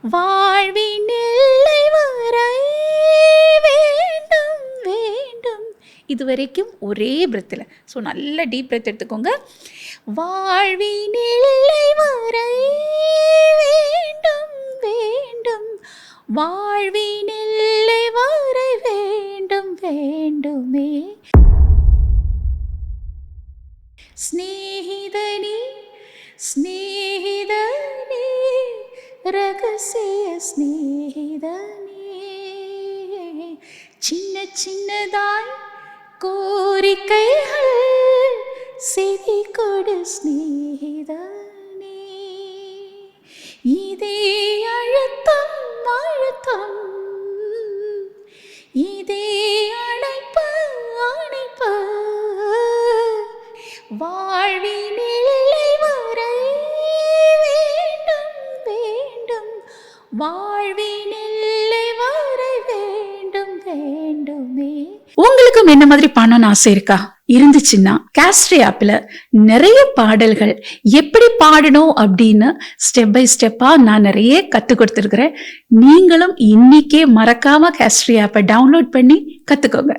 வாழ்வின் எல்லை வரை வேண்டும் வேண்டும். இது வரைக்கும் ஒரே பிரெத்தில். ஸோ நல்ல டீப் பிரெத் எடுத்துக்கோங்க. வாழ்வின் எல்லை வரை வேண்டும் வேண்டும். வாழ்வின் எல்லை வரை வேண்டும் வேண்டுமே. ஸ்நேகிதனே ஸ்நேகிதனே ரகசிய ஸ்நேகிதனே, சின்ன சின்னதாய் கோரிக்கைகள் செவி கொடு ஸ்நேகிதனே. இதே அழுத்தம் அழுத்தம், இதே அணைப்பு அணைப்பு. வாழ்வின் எல்லை வரை வேண்டும் வேண்டும். வாழ்வின் எல்லை வரை வேண்டும் வேண்டுமே. உங்களுக்கும் என்ன மாதிரி பண்ணணும்னு ஆசை இருக்கா? இருந்துச்சுன்னா காஸ்ட்ரி ஆப்ல நிறைய பாடல்கள் எப்படி பாடணும் அப்படின்னு ஸ்டெப் பை ஸ்டெப்பா நான் நிறைய கத்து கொடுத்துருக்கிறேன். நீங்களும் இன்னைக்கே மறக்காம காஸ்ட்ரி ஆப்பை டவுன்லோட் பண்ணி கத்துக்கோங்க.